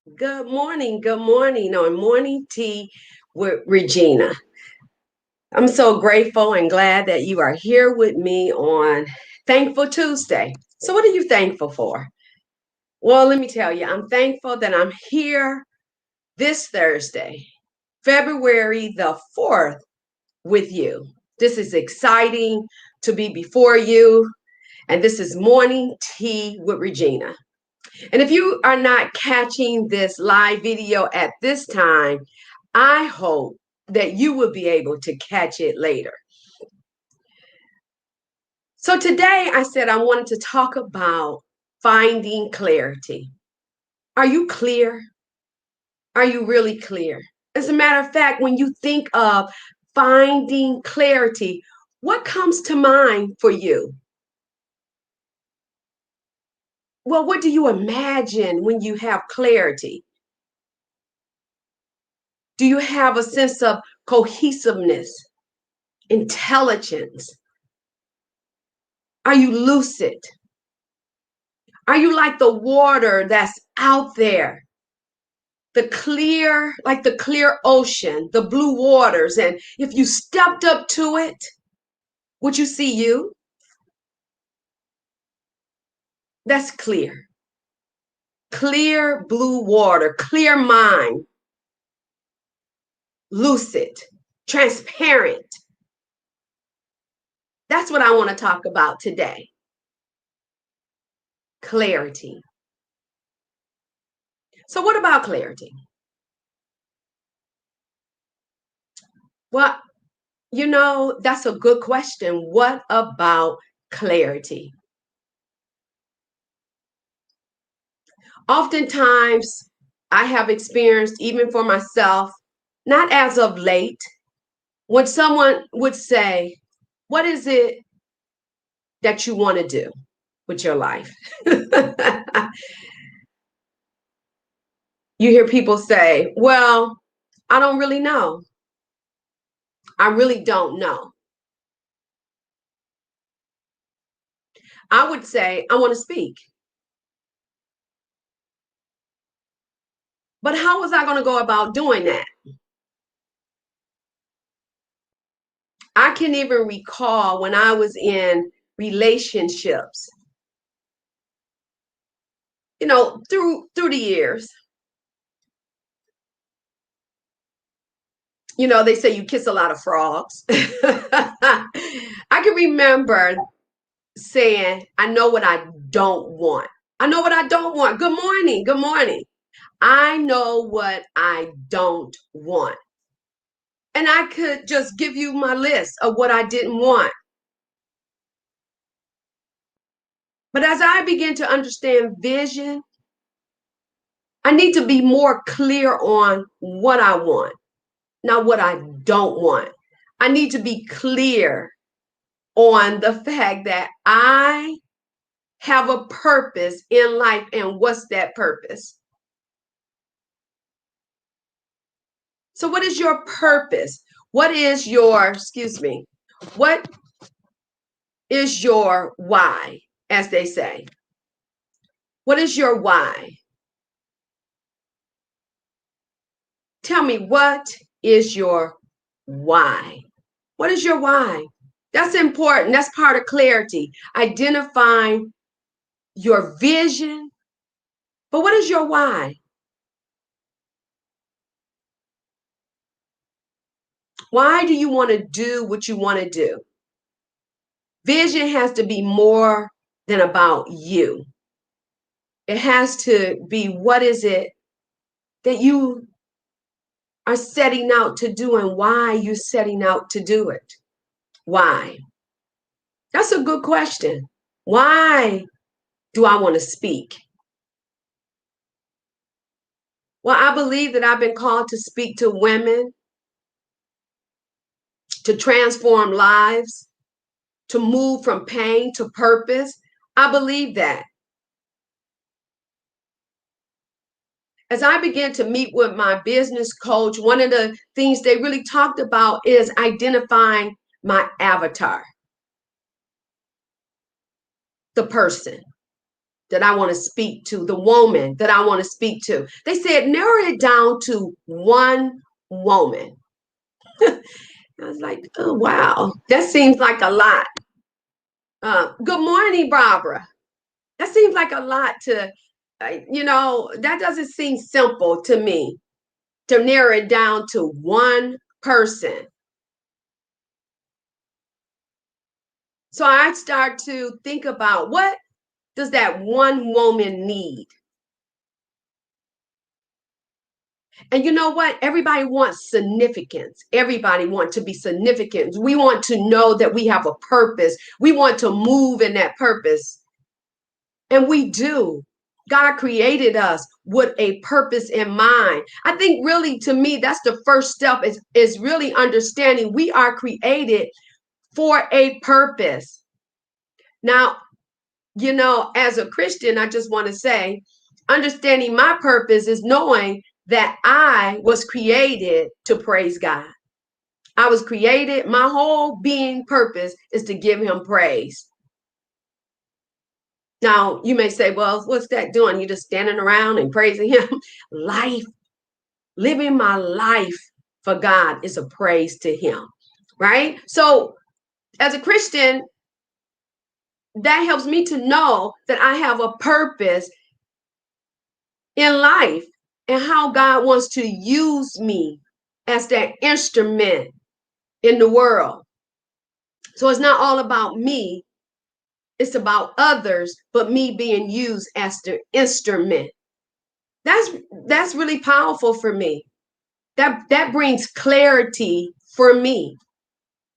Good morning on Morning Tea with Regina. I'm so grateful and glad that you are here with me on Thankful Tuesday. So, what are you thankful for? Well, let me tell you, I'm thankful that I'm here this Thursday, February the 4th, with you. This is exciting to be before you, and this is Morning Tea with Regina. And if you are not catching this live video at this time, I hope that you will be able to catch it later. So today I said I wanted to talk about finding clarity. Are you clear? Are you really clear? As a matter of fact, when you think of finding clarity, what comes to mind for you? Well, what do you imagine when you have clarity? Do you have a sense of cohesiveness, intelligence? Are you lucid? Are you like the water that's out there? Like the clear ocean, the blue waters. And if you stepped up to it, would you see you? That's clear. Clear blue water, clear mind, lucid, transparent. That's what I want to talk about today. Clarity. So, what about clarity? Well, that's a good question. What about clarity? Oftentimes, I have experienced, even for myself, not as of late, when someone would say, what is it that you want to do with your life? You hear people say, well, I don't really know. I really don't know. I would say, I want to speak. But how was I going to go about doing that? I can even recall when I was in relationships, through the years. They say you kiss a lot of frogs. I can remember saying, I know what I don't want. I know what I don't want. Good morning. Good morning. I know what I don't want. And I could just give you my list of what I didn't want. But as I begin to understand vision, I need to be more clear on what I want, not what I don't want. I need to be clear on the fact that I have a purpose in life, and what's that purpose? So what is your purpose? What is your what is your why, as they say? What is your why? Tell me, what is your why? What is your why? That's important. That's part of clarity. Identifying your vision. But what is your why? Why do you want to do what you want to do? Vision has to be more than about you. It has to be, what is it that you are setting out to do, and why you're setting out to do it? Why? That's a good question. Why do I want to speak? Well, I believe that I've been called to speak to women, to transform lives, to move from pain to purpose. I believe that. As I began to meet with my business coach, one of the things they really talked about is identifying my avatar, the person, that I want to speak to, the woman that I want to speak to. They said, narrow it down to one woman. I was like, oh, wow, that seems like a lot. Good morning, Barbara. That seems like a lot to, that doesn't seem simple to me to narrow it down to one person. So I start to think about what does that one woman need? And you know what? Everybody wants significance. Everybody wants to be significant. We want to know that we have a purpose. We want to move in that purpose. And we do. God created us with a purpose in mind. I think really to me, that's the first step is really understanding we are created for a purpose. Now, as a Christian, I just want to say, understanding my purpose is knowing that I was created to praise God. I was created, my whole being purpose is to give him praise. Now, you may say, well, what's that doing? You're just standing around and praising him. Life, living my life for God is a praise to him, right? So as a Christian, that helps me to know that I have a purpose in life and how God wants to use me as that instrument in the world. So it's not all about me, it's about others, but me being used as the instrument. That's really powerful for me. That brings clarity for me.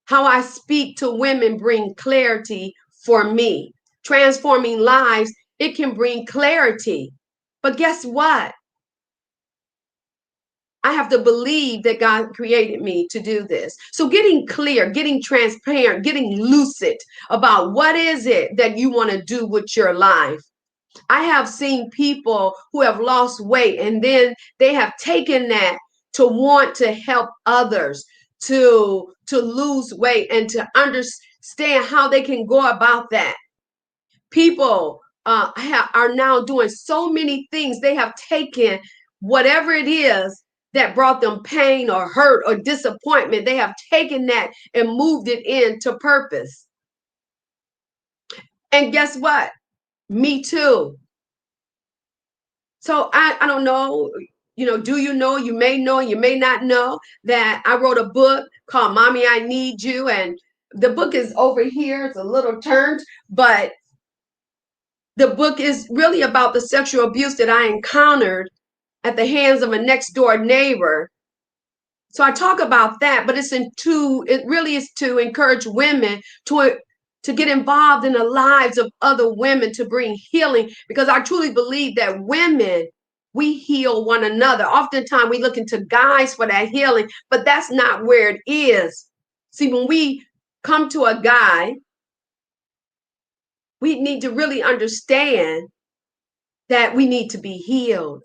How I speak to women bring clarity for me. Transforming lives, it can bring clarity. But guess what? I have to believe that God created me to do this. So getting clear, getting transparent, getting lucid about what is it that you want to do with your life. I have seen people who have lost weight and then they have taken that to want to help others to lose weight and to understand how they can go about that. People are now doing so many things. They have taken whatever it is that brought them pain or hurt or disappointment. They have taken that and moved it into purpose. And guess what? Me too. So I don't know, do you know, you may know, you may not know that I wrote a book called Mommy, I Need You. And the book is over here. It's a little turned, but the book is really about the sexual abuse that I encountered at the hands of a next door neighbor. So I talk about that, but it really is to encourage women to get involved in the lives of other women, to bring healing, because I truly believe that women, we heal one another. Oftentimes we look into guys for that healing, but that's not where it is. See, when we come to a guy, we need to really understand that we need to be healed.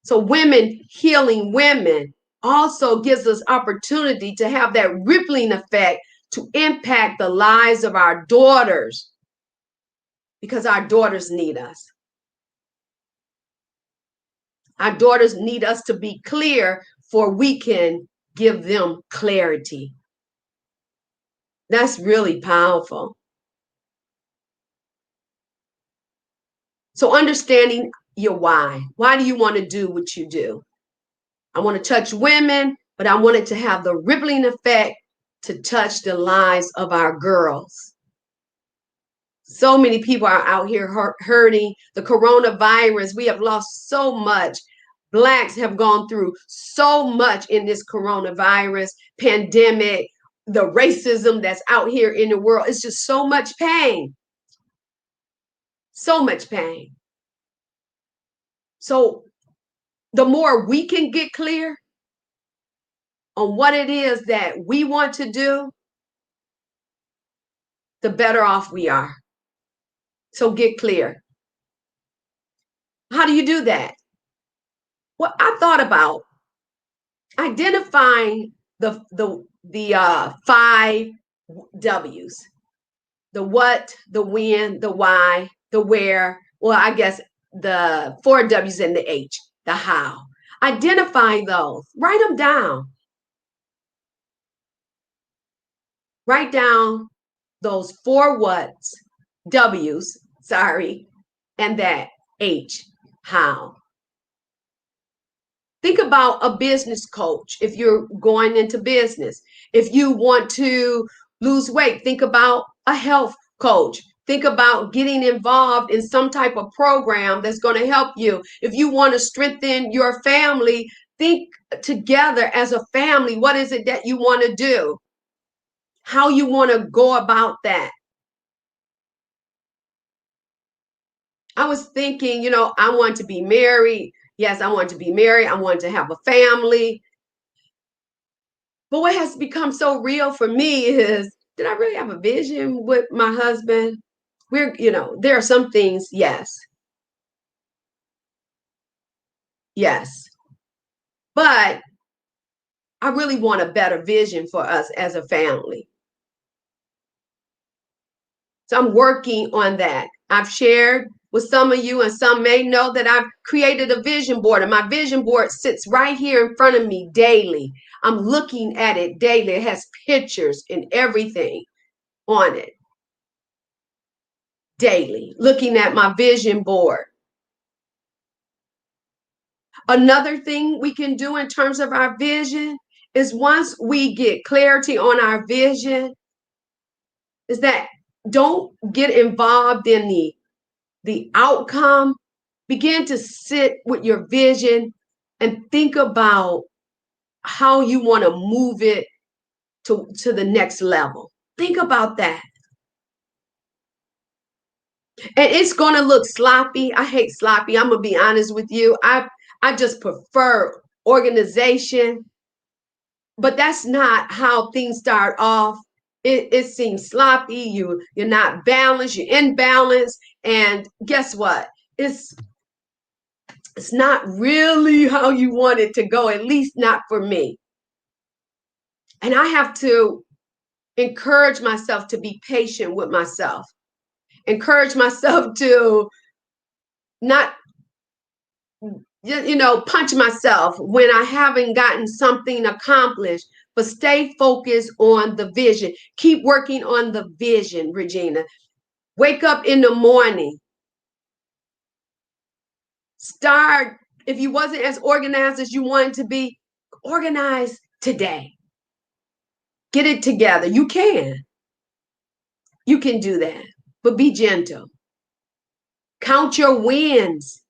So women healing women also gives us opportunity to have that rippling effect to impact the lives of our daughters, because our daughters need us. Our daughters need us to be clear for we can give them clarity. That's really powerful. So understanding your why. Why do you want to do what you do? I want to touch women, but I want it to have the rippling effect to touch the lives of our girls. So many people are out here hurting. The coronavirus, we have lost so much. Blacks have gone through so much in this coronavirus pandemic, the racism that's out here in the world. It's just so much pain. So much pain. So the more we can get clear on what it is that we want to do, the better off we are. So get clear. How do you do that? Well, I thought about identifying the 5 W's: the what, the when, the why, the where, well, I guess the four W's and the H, the how. Identify those, write them down. Write down those four what's, W's, sorry, and that H, how. Think about a business coach if you're going into business. If you want to lose weight, think about a health coach. Think about getting involved in some type of program that's going to help you. If you want to strengthen your family, think together as a family. What is it that you want to do? How you want to go about that? I was thinking, I want to be married. Yes, I want to be married. I want to have a family. But what has become so real for me is, did I really have a vision with my husband? There are some things, yes, yes. But I really want a better vision for us as a family. So I'm working on that. I've shared with some of you, and some may know that I've created a vision board, and my vision board sits right here in front of me daily. I'm looking at it daily. It has pictures and everything on it daily, looking at my vision board. Another thing we can do in terms of our vision is, once we get clarity on our vision, is that don't get involved in the outcome. Begin to sit with your vision and think about how you want to move it to the next level. Think about that. And it's going to look sloppy. I hate sloppy. I'm going to be honest with you. I just prefer organization, but that's not how things start off. It seems sloppy. You're not balanced. You're imbalanced. And guess what? It's not really how you want it to go, at least not for me. And I have to encourage myself to be patient with myself, encourage myself to not, punch myself when I haven't gotten something accomplished, but stay focused on the vision. Keep working on the vision, Regina. Wake up in the morning. Start, if you wasn't as organized as you wanted to be, organize today. Get it together. You can. You can do that, but be gentle. Count your wins.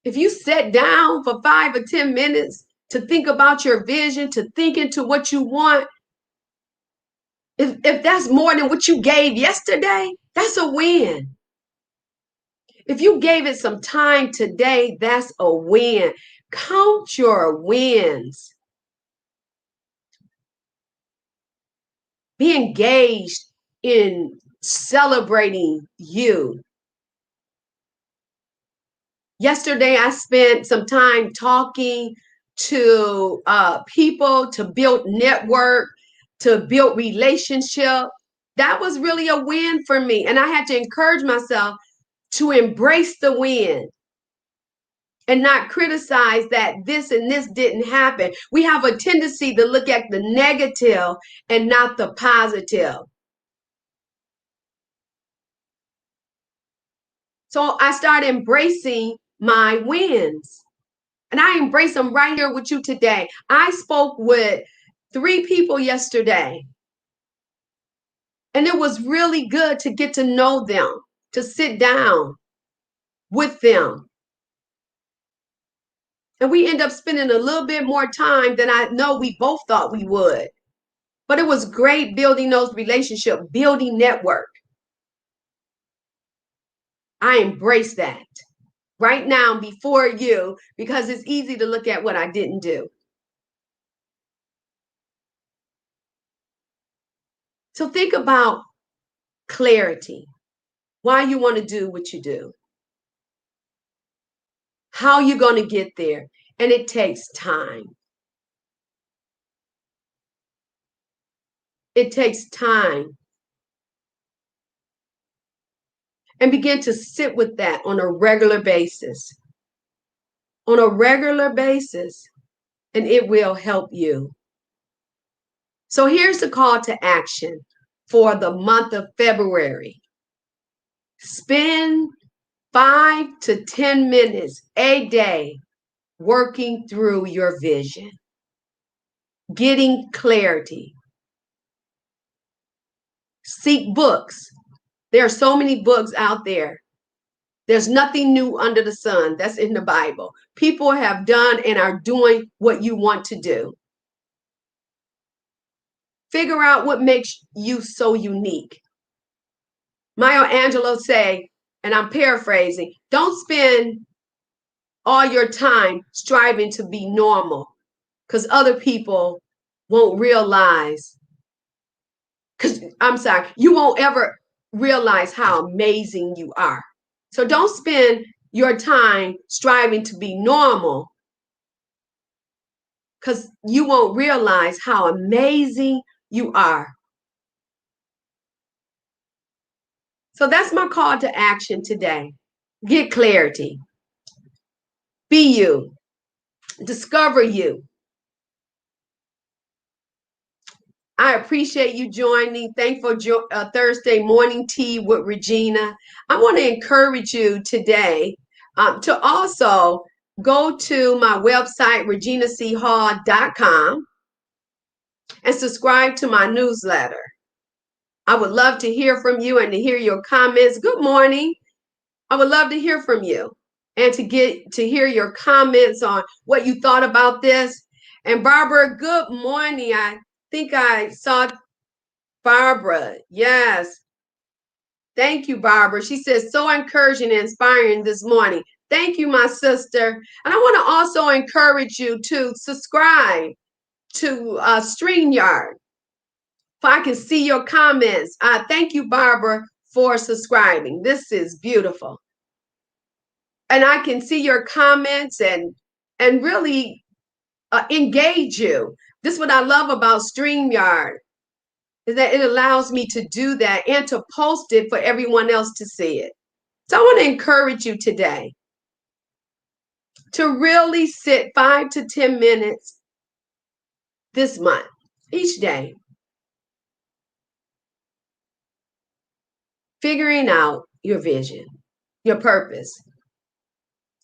If you sit down for 5 or 10 minutes to think about your vision, to think into what you want, if that's more than what you gave yesterday, that's a win. If you gave it some time today, that's a win. Count your wins. Be engaged in celebrating you. Yesterday, I spent some time talking to people to build network, to build relationship. That was really a win for me. And I had to encourage myself to embrace the win and not criticize that this and this didn't happen. We have a tendency to look at the negative and not the positive. So I started embracing my wins. And I embrace them right here with you today. I spoke with 3 people yesterday, and it was really good to get to know them, to sit down with them. And we end up spending a little bit more time than I know we both thought we would. But it was great building those relationships, building network. I embrace that right now before you, because it's easy to look at what I didn't do. So think about clarity, why you want to do what you do, how you're going to get there. And it takes time. It takes time. and begin to sit with that on a regular basis. On a regular basis, and it will help you. So here's the call to action for the month of February. Spend 5 to 10 minutes a day working through your vision, getting clarity. Seek books. There are so many books out there. There's nothing new under the sun. That's in the Bible. People have done and are doing what you want to do. Figure out what makes you so unique. Maya Angelou say, and I'm paraphrasing, don't spend all your time striving to be normal, because other people won't realize, you won't ever realize how amazing you are. So don't spend your time striving to be normal, because you won't realize how amazing you are. So that's my call to action today. Get clarity. Be you. Discover you. I appreciate you joining. Thankful Thursday morning tea with Regina. I want to encourage you today to also go to my website, reginachall.com, and subscribe to my newsletter. I would love to hear from you and to hear your comments. Good morning. I would love to hear from you and to hear your comments on what you thought about this. And Barbara, good morning. I think I saw Barbara. Yes. Thank you, Barbara. She says, so encouraging and inspiring this morning. Thank you, my sister. And I want to also encourage you to subscribe to StreamYard. If I can see your comments. Thank you, Barbara, for subscribing. This is beautiful. And I can see your comments and really engage you. This is what I love about StreamYard, is that it allows me to do that and to post it for everyone else to see it. So I want to encourage you today to really sit 5 to 10 minutes this month, each day, figuring out your vision, your purpose.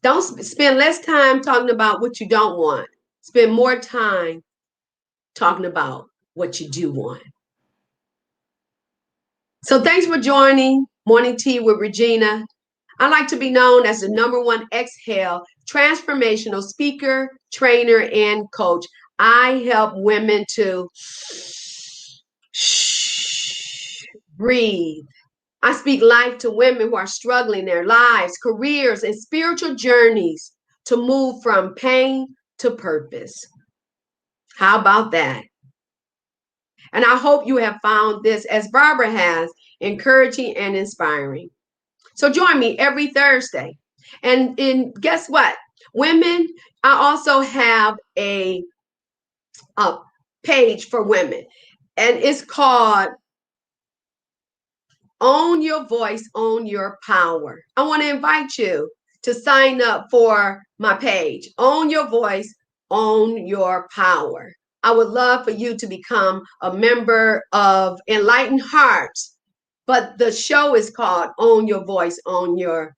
Don't spend less time talking about what you don't want. Spend more time talking about what you do want. So thanks for joining Morning Tea with Regina. I like to be known as the #1 Exhale transformational speaker, trainer, and coach. I help women to breathe. I speak life to women who are struggling in their lives, careers, and spiritual journeys to move from pain to purpose. How about that? And I hope you have found this, as Barbara has, encouraging and inspiring. So join me every Thursday. And guess what? Women, I also have a page for women, and it's called Own Your Voice, Own Your Power. I want to invite you to sign up for my page, Own Your Voice, Own Your Power. I would love for you to become a member of Enlightened Hearts, but the show is called Own Your Voice, Own Your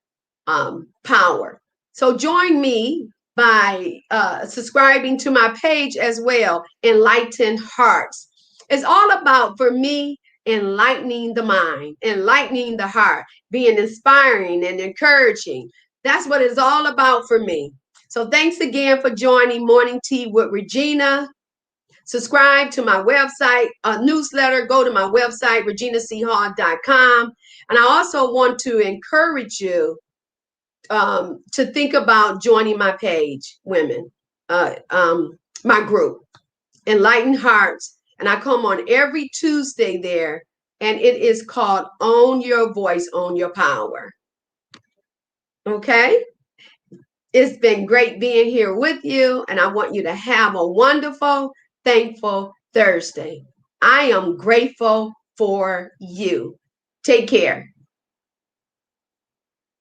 Power. So join me by subscribing to my page as well, Enlightened Hearts. It's all about, for me, enlightening the mind, enlightening the heart, being inspiring and encouraging. That's what it's all about for me. So thanks again for joining Morning Tea with Regina. Subscribe to my website, newsletter. Go to my website, reginachall.com. And I also want to encourage you to think about joining my page, women, my group, Enlightened Hearts. And I come on every Tuesday there, and it is called Own Your Voice, Own Your Power. Okay? It's been great being here with you, and I want you to have a wonderful, thankful Thursday. I am grateful for you. Take care.